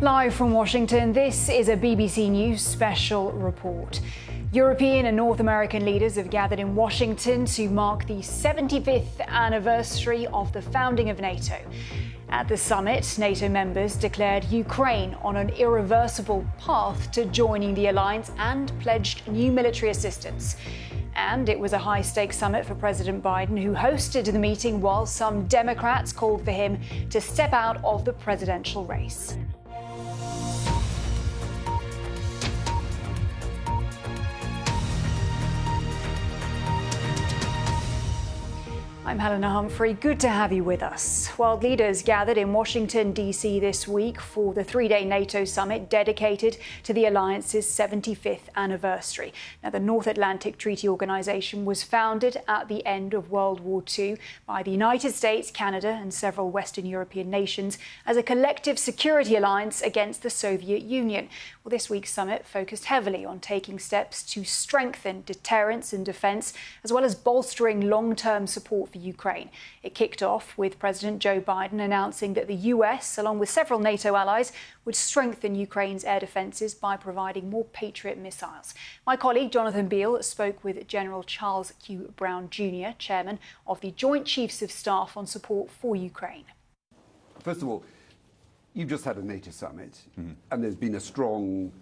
Live from Washington, this is a BBC News special report. European and North American leaders have gathered in Washington to mark the 75th anniversary of the founding of NATO. At the summit, NATO members declared Ukraine on an irreversible path to joining the alliance and pledged new military assistance. And it was a high-stakes summit for President Biden, who hosted the meeting while some Democrats called for him to step out of the presidential race. I'm Helena Humphrey. Good to have you with us. World leaders gathered in Washington, D.C. this week for the three-day NATO summit dedicated to the alliance's 75th anniversary. Now, the North Atlantic Treaty Organization was founded at the end of World War II by the United States, Canada, and several Western European nations as a collective security alliance against the Soviet Union. Well, this week's summit focused heavily on taking steps to strengthen deterrence and defence, as well as bolstering long-term support for Ukraine. It kicked off with President Joe Biden announcing that the US, along with several NATO allies, would strengthen Ukraine's air defences by providing more Patriot missiles. My colleague Jonathan Beale spoke with General Charles Q. Brown Jr., chairman of the Joint Chiefs of Staff on support for Ukraine. First of all, you've just had a NATO summit, and there's been a strong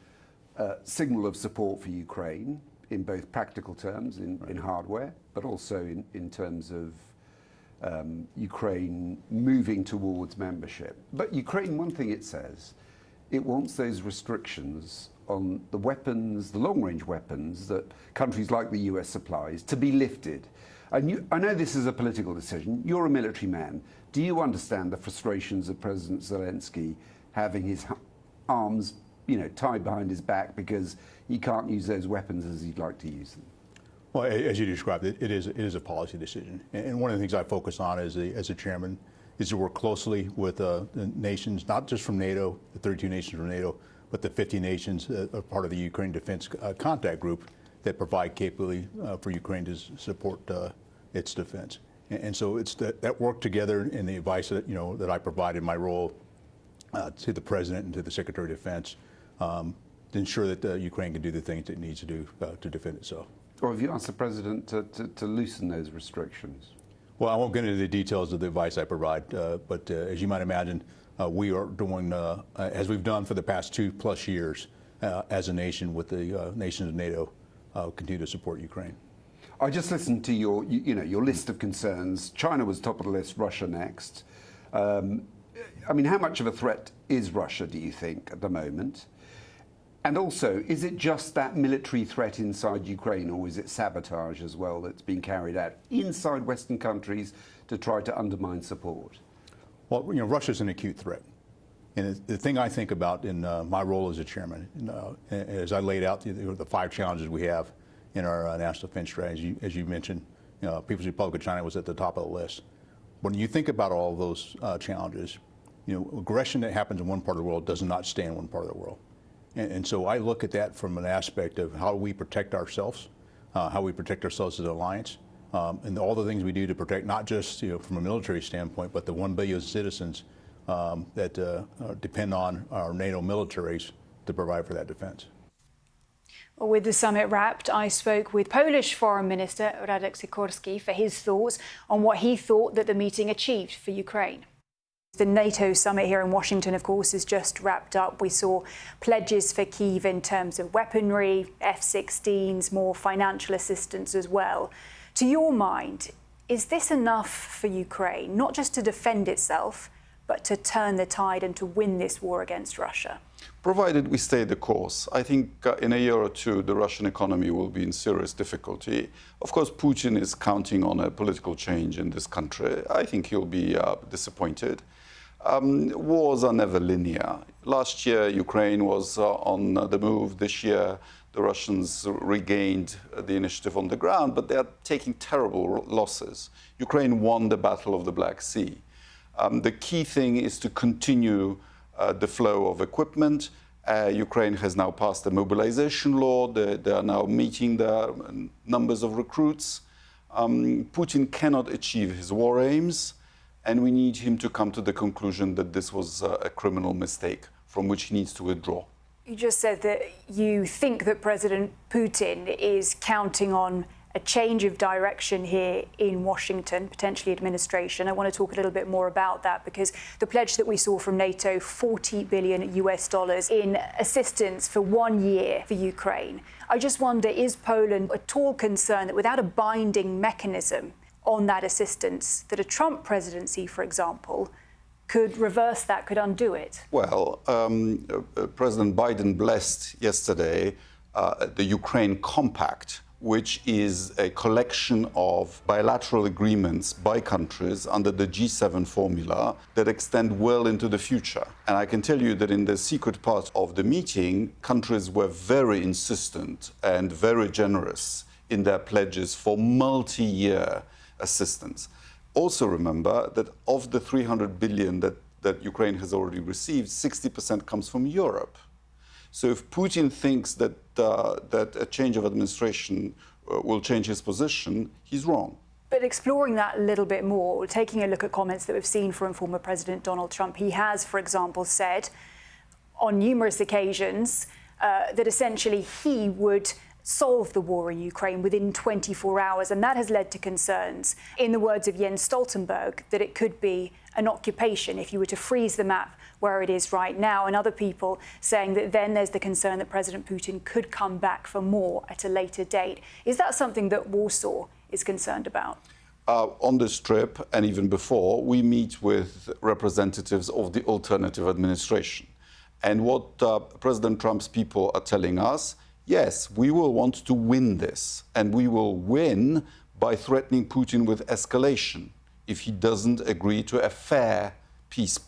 signal of support for Ukraine in both practical terms, in hardware, but also in terms of Ukraine moving towards membership. But Ukraine, one thing it says, it wants those restrictions on the weapons, the long-range weapons that countries like the US supplies, to be lifted. And I know this is a political decision. You're a military man. Do you understand the frustrations of President Zelensky having his arms, tied behind his back because he can't use those weapons as he'd like to use them? Well, as you described, it is a policy decision. And one of the things I focus on as a chairman is to work closely with the nations, not just from NATO, the 32 nations from NATO, but the 50 nations that are part of the Ukraine Defense Contact Group that provide capability for Ukraine to support its defense. And so it's that work together and the advice that, that I provide in my role to the President and to the Secretary of Defense to ensure that Ukraine can do the things it needs to do to defend itself. Or have you asked the President to loosen those restrictions? Well, I won't get into the details of the advice I provide, but as you might imagine, we are doing, as we've done for the past 2+ years as a nation with the nations of NATO, continue to support Ukraine. I just listened to your list of concerns. China was top of the list, Russia next. I mean, how much of a threat is Russia, do you think, at the moment? And also, is it just that military threat inside Ukraine, or is it sabotage as well that's being carried out inside Western countries to try to undermine support? Well, Russia's an acute threat. And the thing I think about in my role as a chairman, as I laid out the 5 challenges we have in our national defense strategy, as you mentioned, People's Republic of China was at the top of the list. When you think about all of those challenges, aggression that happens in one part of the world does not stay in one part of the world. And so I look at that from an aspect of how we protect ourselves, how we protect ourselves as an alliance, and all the things we do to protect not just from a military standpoint, but the 1 billion citizens that depend on our NATO militaries to provide for that defense. Well, with the summit wrapped, I spoke with Polish Foreign Minister Radek Sikorski for his thoughts on what he thought that the meeting achieved for Ukraine. The NATO summit here in Washington, of course, is just wrapped up. We saw pledges for Kyiv in terms of weaponry, F-16s, more financial assistance as well. To your mind, is this enough for Ukraine, not just to defend itself, but to turn the tide and to win this war against Russia? Provided we stay the course. I think in a year or two, the Russian economy will be in serious difficulty. Of course, Putin is counting on a political change in this country. I think he'll be disappointed. Wars are never linear. Last year, Ukraine was on the move. This year, the Russians regained the initiative on the ground, but they are taking terrible losses. Ukraine won the Battle of the Black Sea. The key thing is to continue the flow of equipment. Ukraine has now passed the mobilization law. They are now meeting the numbers of recruits. Putin cannot achieve his war aims. and we need him to come to the conclusion that this was a criminal mistake from which he needs to withdraw. You just said that you think that President Putin is counting on a change of direction here in Washington, potentially administration. I want to talk a little bit more about that because the pledge that we saw from NATO, $40 billion in assistance for 1 year for Ukraine. I just wonder, is Poland at all concerned that without a binding mechanism on that assistance, that a Trump presidency, for example, could reverse that, could undo it? Well, President Biden blessed yesterday the Ukraine Compact, which is a collection of bilateral agreements by countries under the G7 formula that extend well into the future. And I can tell you that in the secret part of the meeting, countries were very insistent and very generous in their pledges for multi-year assistance. Also remember that of the 300 billion that Ukraine has already received, 60% comes from Europe. So if Putin thinks that a change of administration will change his position, he's wrong. But exploring that a little bit more, taking a look at comments that we've seen from former President Donald Trump, he has, for example, said on numerous occasions that essentially he would solve the war in Ukraine within 24 hours. And that has led to concerns, in the words of Jens Stoltenberg, that it could be an occupation if you were to freeze the map where it is right now, and other people saying that then there's the concern that President Putin could come back for more at a later date. Is that something that Warsaw is concerned about? On this trip, and even before, we meet with representatives of the alternative administration. And what President Trump's people are telling us, yes, we will want to win this, and we will win by threatening Putin with escalation if he doesn't agree to a fair peace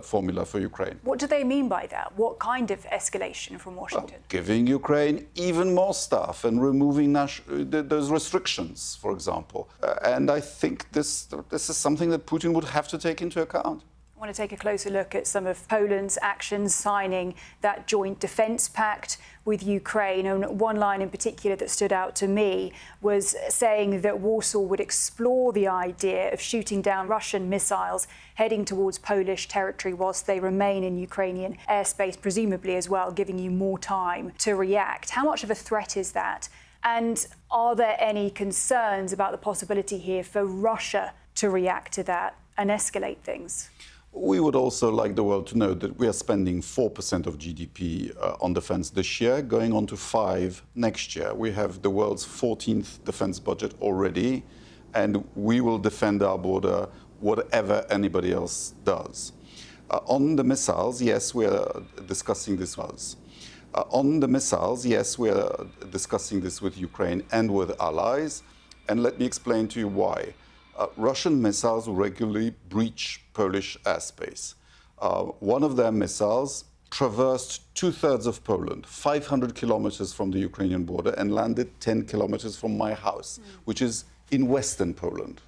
formula for Ukraine. What do they mean by that? What kind of escalation from Washington? Giving Ukraine even more stuff and removing those restrictions, for example. And I think this is something that Putin would have to take into account. I want to take a closer look at some of Poland's actions signing that joint defence pact with Ukraine. And one line in particular that stood out to me was saying that Warsaw would explore the idea of shooting down Russian missiles heading towards Polish territory whilst they remain in Ukrainian airspace, presumably as well, giving you more time to react. How much of a threat is that? And are there any concerns about the possibility here for Russia to react to that and escalate things? We would also like the world to know that we are spending 4% of GDP on defense this year, going on to 5% next year. We have the world's 14th defense budget already, and we will defend our border whatever anybody else does. On the missiles, yes, we are discussing this. On the missiles, yes, we are discussing this with Ukraine and with allies, and let me explain to you why. Russian missiles regularly breach Polish airspace. One of their missiles traversed 2/3 of Poland, 500 kilometers from the Ukrainian border, and landed 10 kilometers from my house, which is in western Poland.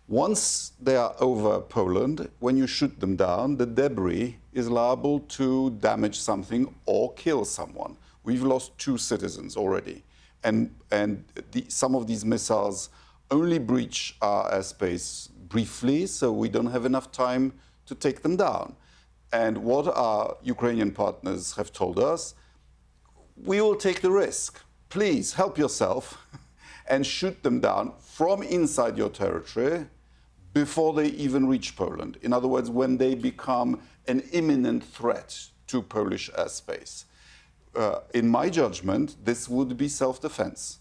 Once they are over Poland, when you shoot them down, the debris is liable to damage something or kill someone. We've lost 2 citizens already. And some of these missiles only breach our airspace briefly, so we don't have enough time to take them down. And what our Ukrainian partners have told us, we will take the risk. Please help yourself and shoot them down from inside your territory before they even reach Poland. In other words, when they become an imminent threat to Polish airspace. In my judgment, this would be self-defense.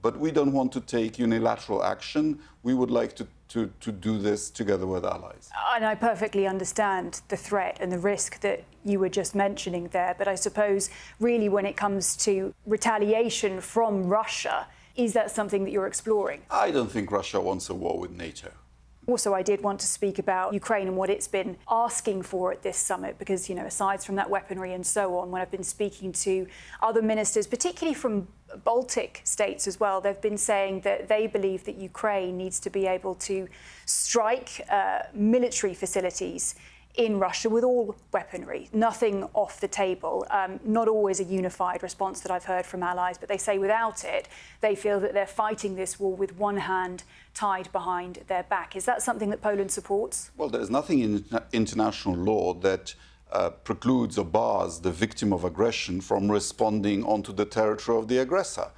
But we don't want to take unilateral action. We would like to do this together with allies. And I perfectly understand the threat and the risk that you were just mentioning there. But I suppose really when it comes to retaliation from Russia, is that something that you're exploring? I don't think Russia wants a war with NATO. Also, I did want to speak about Ukraine and what it's been asking for at this summit, because, aside from that weaponry and so on, when I've been speaking to other ministers, particularly from Baltic states as well, they've been saying that they believe that Ukraine needs to be able to strike military facilities in Russia with all weaponry, nothing off the table. Not always a unified response that I've heard from allies, but they say without it, they feel that they're fighting this war with one hand tied behind their back. Is that something that Poland supports? Well, there's nothing in international law that precludes or bars the victim of aggression from responding onto the territory of the aggressor.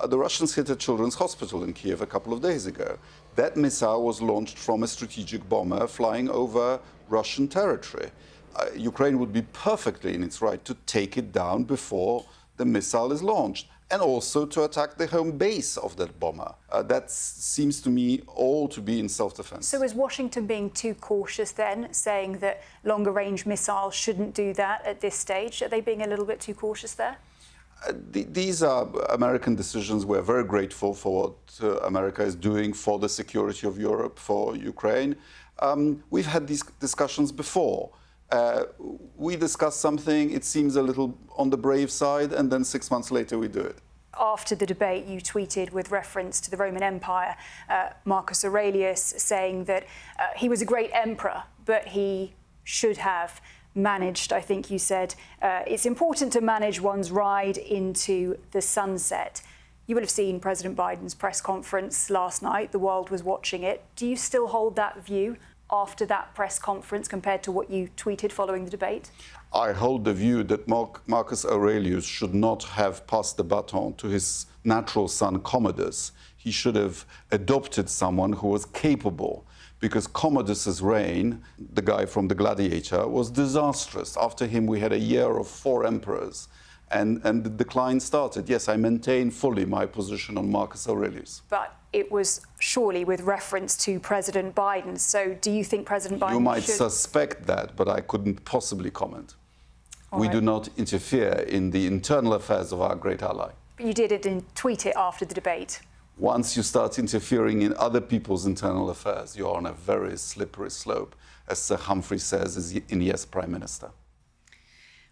The Russians hit a children's hospital in Kiev a couple of days ago. That missile was launched from a strategic bomber flying over Russian territory. Ukraine would be perfectly in its right to take it down before the missile is launched, and also to attack the home base of that bomber. That seems to me all to be in self-defense. So is Washington being too cautious then, saying that longer-range missiles shouldn't do that at this stage? Are they being a little bit too cautious there? These are American decisions. We're very grateful for what America is doing for the security of Europe, for Ukraine. We've had these discussions before. We discuss something, it seems a little on the brave side, and then 6 months later we do it. After the debate, you tweeted with reference to the Roman Empire, Marcus Aurelius, saying that he was a great emperor, but he should have managed, I think you said, it's important to manage one's ride into the sunset. You will have seen President Biden's press conference last night. The world was watching it. Do you still hold that view after that press conference compared to what you tweeted following the debate? I hold the view that Marcus Aurelius should not have passed the baton to his natural son Commodus. He should have adopted someone who was capable, because Commodus's reign, the guy from the Gladiator, was disastrous. After him we had a year of 4 emperors, and the decline started. Yes, I maintain fully my position on Marcus Aurelius. But it was surely with reference to President Biden. So do you think President Biden You might should... suspect that, but I couldn't possibly comment. We right. do not interfere in the internal affairs of our great ally. But you did it and tweet it after the debate. Once you start interfering in other people's internal affairs, you're on a very slippery slope, as Sir Humphrey says in Yes, Prime Minister.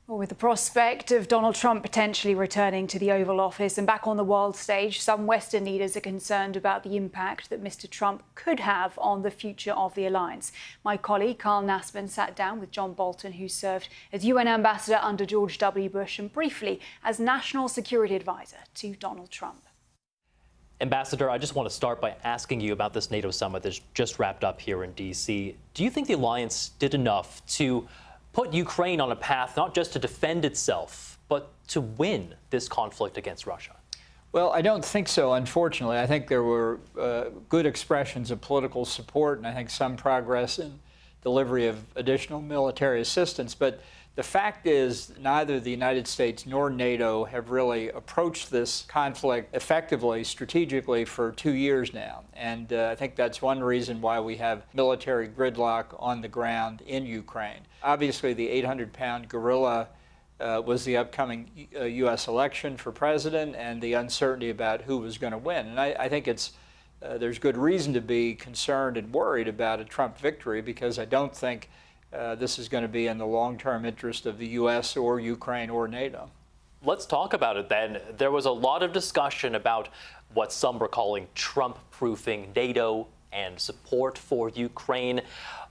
Well, with the prospect of Donald Trump potentially returning to the Oval Office and back on the world stage, some Western leaders are concerned about the impact that Mr. Trump could have on the future of the alliance. My colleague Carl Nassman sat down with John Bolton, who served as UN ambassador under George W. Bush and briefly as national security advisor to Donald Trump. Ambassador, I just want to start by asking you about this NATO summit that's just wrapped up here in D.C. Do you think the alliance did enough to put Ukraine on a path not just to defend itself, but to win this conflict against Russia? Well, I don't think so, unfortunately. I think there were good expressions of political support, and I think some progress in delivery of additional military assistance. But the fact is, neither the United States nor NATO have really approached this conflict effectively, strategically, for 2 years now. And I think that's one reason why we have military gridlock on the ground in Ukraine. Obviously, the 800-pound gorilla was the upcoming U.S. election for president and the uncertainty about who was going to win. And I think there's good reason to be concerned and worried about a Trump victory, because I don't think this is going to be in the long-term interest of the U.S. or Ukraine or NATO. Let's talk about it then. There was a lot of discussion about what some were calling Trump-proofing NATO and support for Ukraine.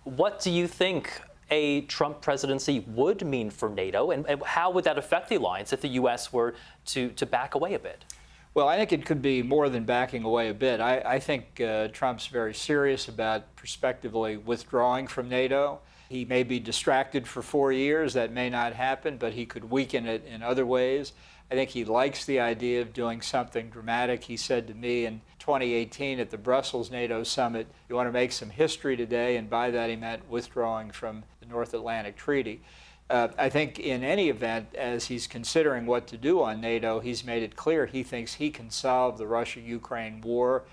What do you think a Trump presidency would mean for NATO, and how would that affect the alliance if the U.S. were to back away a bit? Well, I think it could be more than backing away a bit. I think Trump's very serious about prospectively withdrawing from NATO. He may be distracted for 4 years. That may not happen, but he could weaken it in other ways. I think he likes the idea of doing something dramatic. He said to me in 2018 at the Brussels NATO summit, "You want to make some history today," and by that he meant withdrawing from the North Atlantic Treaty. I think in any event, as he's considering what to do on NATO, he's made it clear he thinks he can solve the Russia-Ukraine war.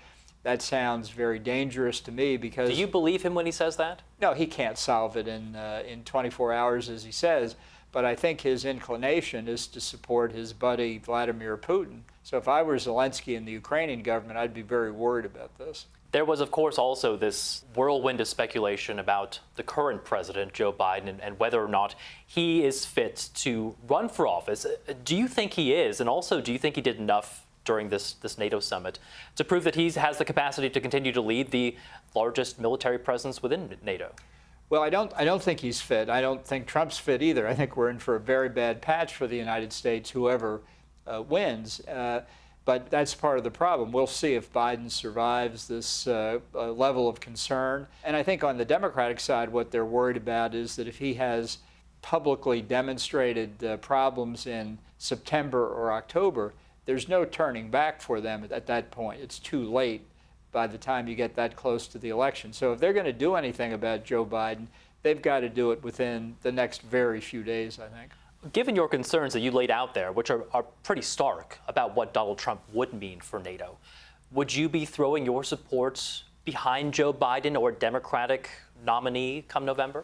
That sounds very dangerous to me, because... Do you believe him when he says that? No, he can't solve it in 24 hours, as he says. But I think his inclination is to support his buddy Vladimir Putin. So if I were Zelensky and the Ukrainian government, I'd be very worried about this. There was, of course, also this whirlwind of speculation about the current president, Joe Biden, and whether or not he is fit to run for office. Do you think he is? And also, do you think he did enough during this NATO summit to prove that he has the capacity to continue to lead the largest military presence within NATO? Well, I don't think he's fit. I don't think Trump's fit either. I think we're in for a very bad patch for the United States, whoever wins. But that's part of the problem. We'll see if Biden survives this level of concern. And I think on the Democratic side, what they're worried about is that if he has publicly demonstrated problems in September or October, there's no turning back for them at that point. It's too late by the time you get that close to the election. So if they're going to do anything about Joe Biden, they've got to do it within the next very few days, I think. Given your concerns that you laid out there, which are pretty stark about what Donald Trump would mean for NATO, would you be throwing your support behind Joe Biden or Democratic nominee come November?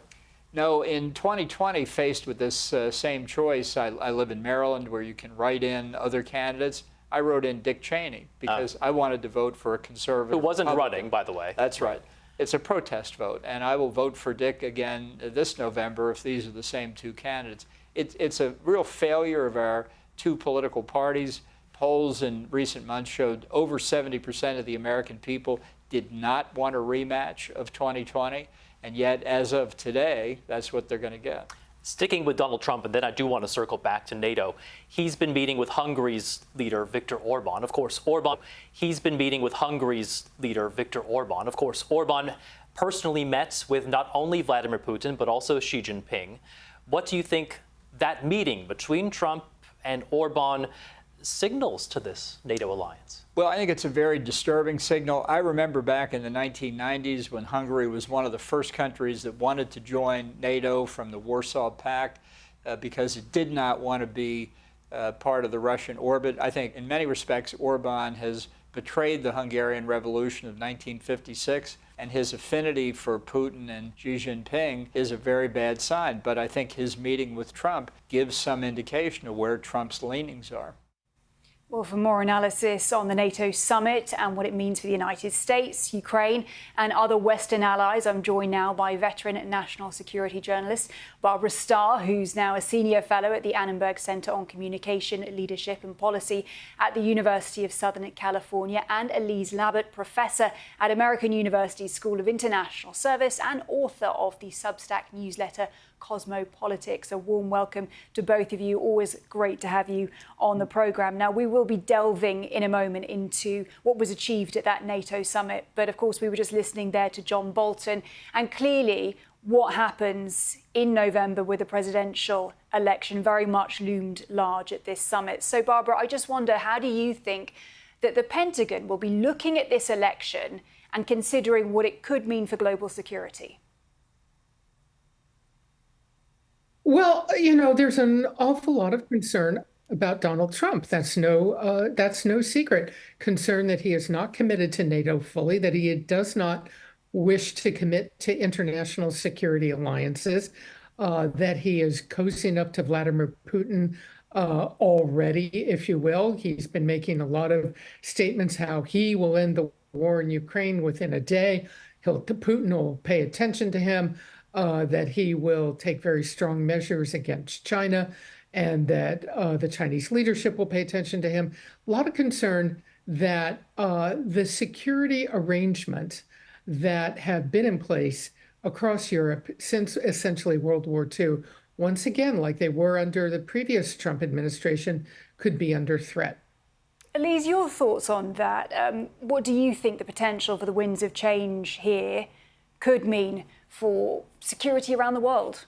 No, in 2020, faced with this same choice, I live in Maryland where you can write in other candidates. I wrote in Dick Cheney because I wanted to vote for a conservative. Who wasn't Republican. running, by the way. That's right. It's a protest vote, and I will vote for Dick again this November if these are the same two candidates. It's a real failure of our two political parties. Polls in recent months showed over 70% of the American people did not want a rematch of 2020, and yet as of today, that's what they're going to get. Sticking with Donald Trump, and then I do want to circle back to NATO. He's been meeting with Hungary's leader, Viktor Orban. Of course, he's been meeting with Hungary's leader, Viktor Orban. Of course, Orban personally met with not only Vladimir Putin, but also Xi Jinping. What do you think that meeting between Trump and Orban signals to this NATO alliance? Well, I think it's a very disturbing signal. I remember back in the 1990s when Hungary was one of the first countries that wanted to join NATO from the Warsaw Pact because it did not want to be part of the Russian orbit. I think in many respects, Orban has betrayed the Hungarian Revolution of 1956, and his affinity for Putin and Xi Jinping is a very bad sign. But I think his meeting with Trump gives some indication of where Trump's leanings are. Well, for more analysis on the NATO summit and what it means for the United States, Ukraine and other Western allies, I'm joined now by veteran national security journalist Barbara Starr, who's now a senior fellow at the Annenberg Center on Communication, Leadership and Policy at the University of Southern California, and Elise Labott, professor at American University School of International Service and author of the Substack newsletter Cosmopolitics. A warm welcome to both of you. Always great to have you on the programme. Now, we will be delving in a moment into what was achieved at that NATO summit. But of course, we were just listening there to John Bolton. And clearly, what happens in November with the presidential election very much loomed large at this summit. So, Barbara, I just wonder, how do you think that the Pentagon will be looking at this election and considering what it could mean for global security? Well, there's an awful lot of concern about Donald Trump. That's no secret. Concern that he is not committed to NATO fully, that he does not wish to commit to international security alliances, that he is cozying up to Vladimir Putin already, if you will. He's been making a lot of statements how he will end the war in Ukraine within a day. Putin will pay attention to him. That he will take very strong measures against China, and that the Chinese leadership will pay attention to him. A lot of concern that the security arrangements that have been in place across Europe since essentially World War II, once again, like they were under the previous Trump administration, could be under threat. Elise, your thoughts on that? What do you think the potential for the winds of change here could mean for security around the world?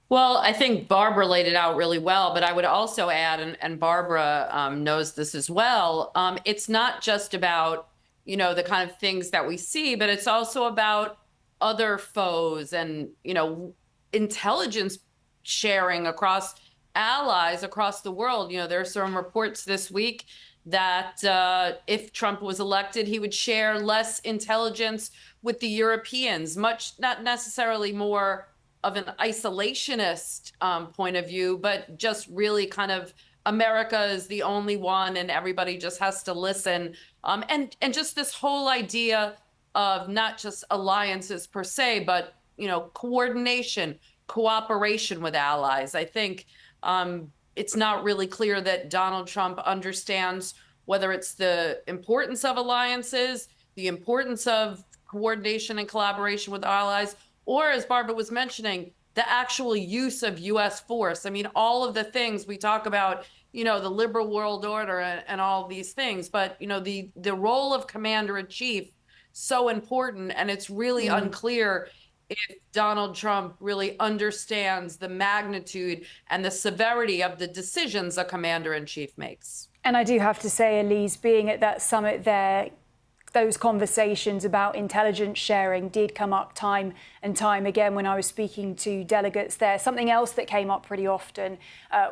Well, I think Barbara laid it out really well, but I would also add, and Barbara knows this as well, it's not just about, the kind of things that we see, but it's also about other foes and, intelligence sharing across allies across the world. There are some reports this week that if Trump was elected, he would share less intelligence with the Europeans, not necessarily more of an isolationist point of view, but just really kind of America is the only one and everybody just has to listen. And just this whole idea of not just alliances per se, but, coordination, cooperation with allies. I think it's not really clear that Donald Trump understands whether it's the importance of alliances, the importance of coordination and collaboration with allies, or as Barbara was mentioning, the actual use of U.S. force. I mean, all of the things we talk about, the liberal world order and all these things, but, the role of commander in chief, so important. And it's really unclear if Donald Trump really understands the magnitude and the severity of the decisions a commander-in-chief makes. And I do have to say, Elise, being at that summit there, those conversations about intelligence sharing did come up time and time again when I was speaking to delegates there. Something else that came up pretty often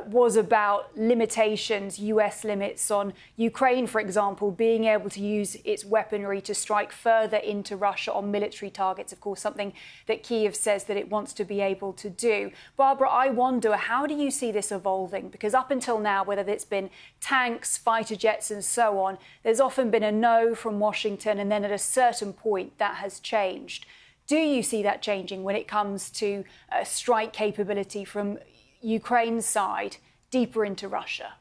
was about limitations, US limits on Ukraine, for example, being able to use its weaponry to strike further into Russia on military targets. Of course, something that Kyiv says that it wants to be able to do. Barbara, I wonder, how do you see this evolving? Because up until now, whether it's been tanks, fighter jets and so on, there's often been a no from Washington, and then at a certain point that has changed. Do you see that changing when it comes to strike capability from Ukraine's side deeper into Russia?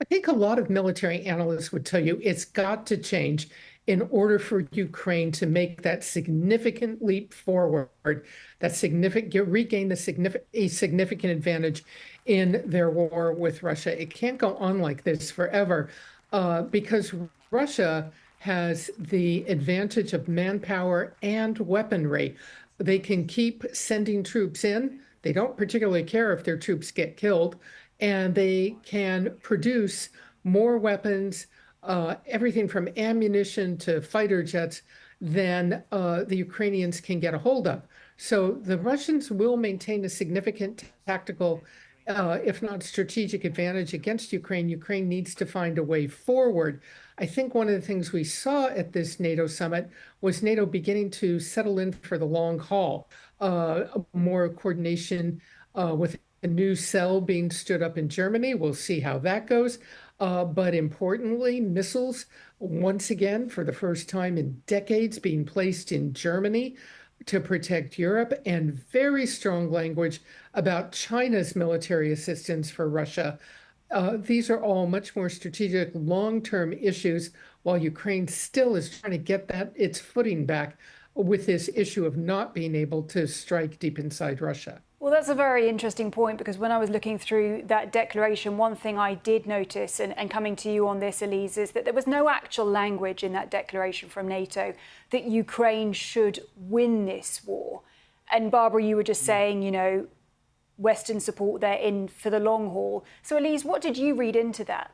I think a lot of military analysts would tell you it's got to change in order for Ukraine to make that significant leap forward, that regain a significant advantage in their war with Russia. It can't go on like this forever because Russia has the advantage of manpower and weaponry. They can keep sending troops in. They don't particularly care if their troops get killed, and they can produce more weapons, everything from ammunition to fighter jets, than the Ukrainians can get a hold of. So the Russians will maintain a significant tactical, if not strategic advantage against Ukraine. Ukraine needs to find a way forward. I think one of the things we saw at this NATO summit was NATO beginning to settle in for the long haul, more coordination with a new cell being stood up in Germany. We'll see how that goes. But importantly, missiles, once again, for the first time in decades, being placed in Germany to protect Europe, and very strong language about China's military assistance for Russia. These are all much more strategic, long-term issues, while Ukraine still is trying to get its footing back with this issue of not being able to strike deep inside Russia. Well, that's a very interesting point, because when I was looking through that declaration, one thing I did notice, and coming to you on this, Elise, is that there was no actual language in that declaration from NATO that Ukraine should win this war. And Barbara, you were just saying, you know, Western support, they're in for the long haul. So, Elise, what did you read into that?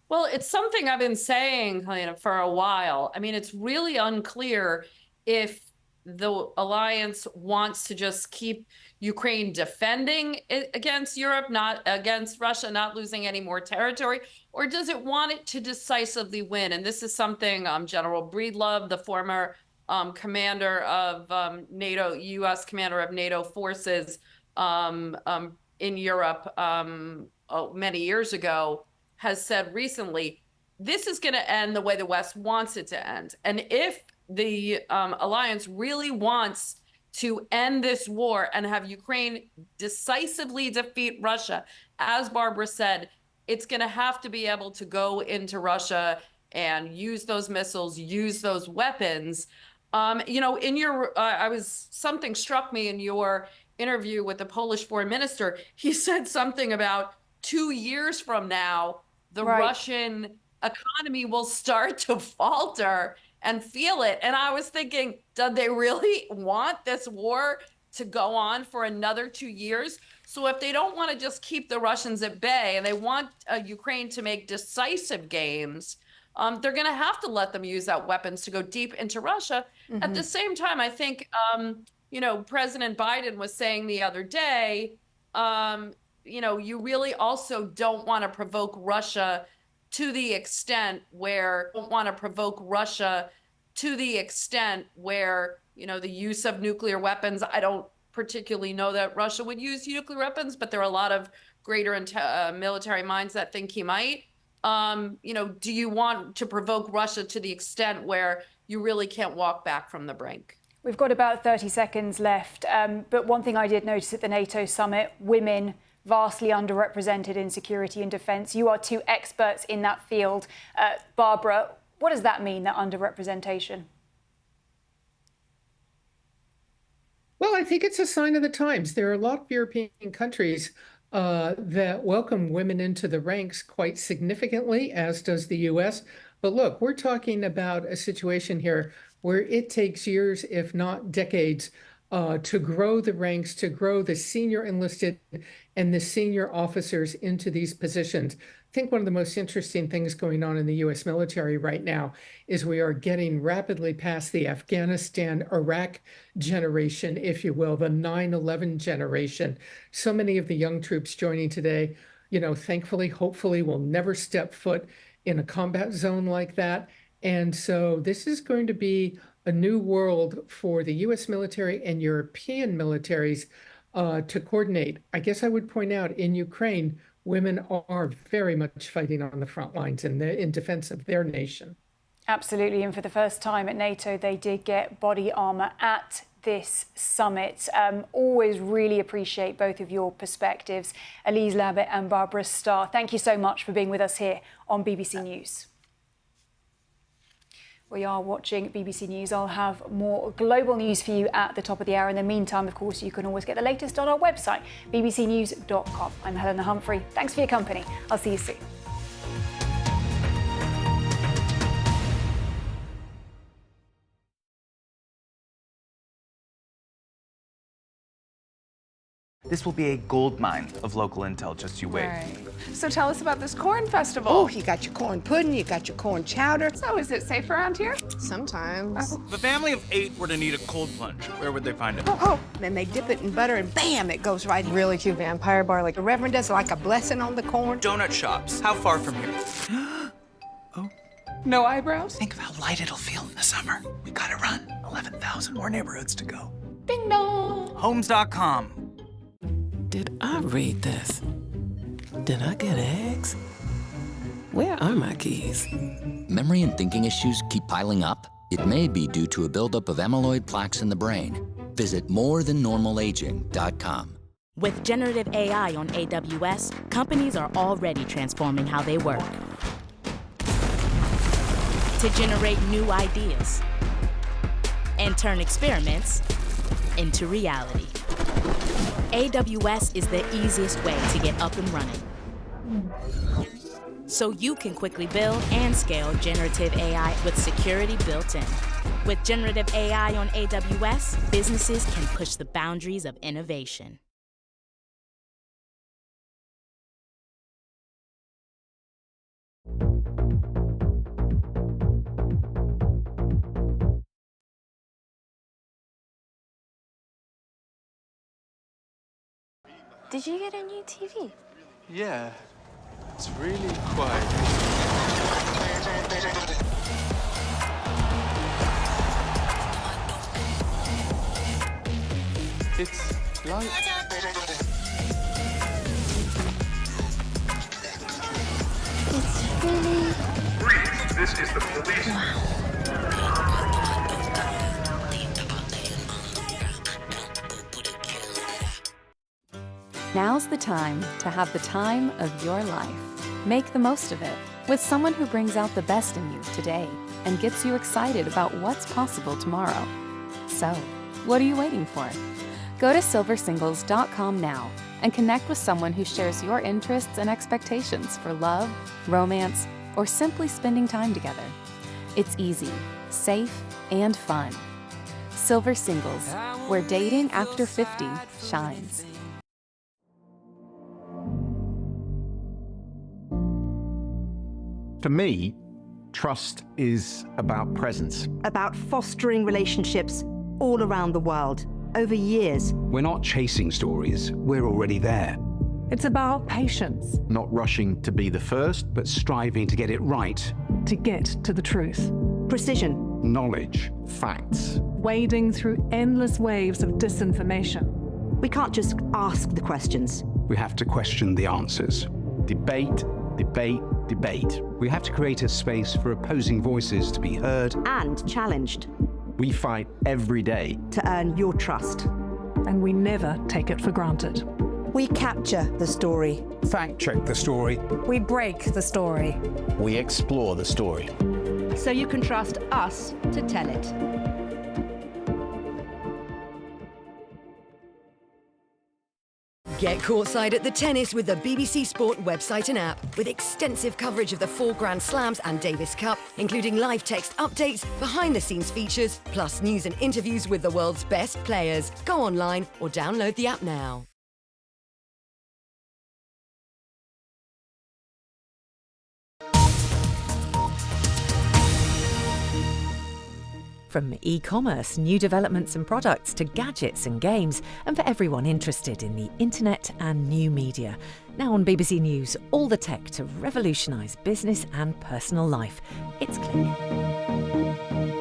Well, it's something I've been saying, Helena, for a while. I mean, it's really unclear if the alliance wants to just keep Ukraine defending against Europe, not against Russia, not losing any more territory, or does it want it to decisively win? And this is something General Breedlove, the former commander of NATO, U.S. commander of NATO forces in Europe many years ago, has said recently, this is going to end the way the West wants it to end. And if the alliance really wants to end this war and have Ukraine decisively defeat Russia, as Barbara said, it's going to have to be able to go into Russia and use those missiles, use those weapons. You know, in your, something struck me in your interview with the Polish foreign minister. He said something about 2 years from now, the Russian economy will start to falter and feel it. And I was thinking, do they really want this war to go on for another 2 years? So if they don't want to just keep the Russians at bay and they want Ukraine to make decisive gains, they're going to have to let them use that weapons to go deep into Russia. Mm-hmm. At the same time, I think, you know, President Biden was saying the other day, you know, you really also don't want to provoke Russia to the extent where you know, the use of nuclear weapons. I don't particularly know that Russia would use nuclear weapons, but there are a lot of greater military minds that think he might. You know, do you want to provoke Russia to the extent where you really can't walk back from the brink? We've got about 30 seconds left. But one thing I did notice at the NATO summit, women vastly underrepresented in security and defence. You are two experts in that field. Barbara, what does that mean, that underrepresentation? Well, I think it's a sign of the times. There are a lot of European countries that welcome women into the ranks quite significantly, as does the U.S. But look, we're talking about a situation here where it takes years, if not decades, to grow the ranks, to grow the senior enlisted and the senior officers into these positions. I think one of the most interesting things going on in the U.S. military right now is we are getting rapidly past the Afghanistan, Iraq generation, if you will, the 9/11 generation. So many of the young troops joining today, thankfully, hopefully will never step foot in a combat zone like that. And so this is going to be a new world for the U.S. military and European militaries to coordinate. I guess I would point out in Ukraine, women are very much fighting on the front lines in defense of their nation. Absolutely. And for the first time at NATO, they did get body armour at this summit. Always really appreciate both of your perspectives. Elise Labit and Barbara Starr, thank you so much for being with us here on BBC News. We are watching BBC News. I'll have more global news for you at the top of the hour. In the meantime, of course, you can always get the latest on our website, bbcnews.com. I'm Helena Humphrey. Thanks for your company. I'll see you soon. This will be a gold mine of local intel, just you wait. Right. So tell us about this corn festival. Oh, you got your corn pudding, you got your corn chowder. So is it safe around here? Sometimes. If a family of 8 were to need a cold plunge, where would they find it? Oh, then they dip it in butter and bam, it goes right in. Really cute vampire bar. Like The Reverend does like a blessing on the corn. Donut shops. How far from here? Oh. No eyebrows? Think of how light it'll feel in the summer. We gotta run. 11,000 more neighborhoods to go. Ding dong. Homes.com. Did I read this? Did I get eggs? Where are my keys? Memory and thinking issues keep piling up? It may be due to a buildup of amyloid plaques in the brain. Visit morethannormalaging.com. With generative AI on AWS, companies are already transforming how they work. To generate new ideas and turn experiments into reality. AWS is the easiest way to get up and running. So you can quickly build and scale generative AI with security built in. With generative AI on AWS, businesses can push the boundaries of innovation. Did you get a new TV? Yeah, it's really quiet. It's like... It's really... Freeze! This is the police. Wow. Now's the time to have the time of your life. Make the most of it with someone who brings out the best in you today and gets you excited about what's possible tomorrow. So, what are you waiting for? Go to silversingles.com now and connect with someone who shares your interests and expectations for love, romance, or simply spending time together. It's easy, safe, and fun. Silver Singles, where dating after 50 shines. For me, trust is about presence. About fostering relationships all around the world, over years. We're not chasing stories, we're already there. It's about patience. Not rushing to be the first, but striving to get it right. To get to the truth. Precision. Knowledge. Facts. Wading through endless waves of disinformation. We can't just ask the questions. We have to question the answers. Debate, debate, debate. We have to create a space for opposing voices to be heard and challenged. We fight every day to earn your trust. And we never take it for granted. We capture the story. Fact check the story. We break the story. We explore the story. So you can trust us to tell it. Get courtside at the tennis with the BBC Sport website and app, with extensive coverage of the 4 Grand Slams and Davis Cup, including live text updates, behind-the-scenes features, plus news and interviews with the world's best players. Go online or download the app now. From e-commerce, new developments and products to gadgets and games, and for everyone interested in the internet and new media. Now on BBC News, all the tech to revolutionise business and personal life. It's Click.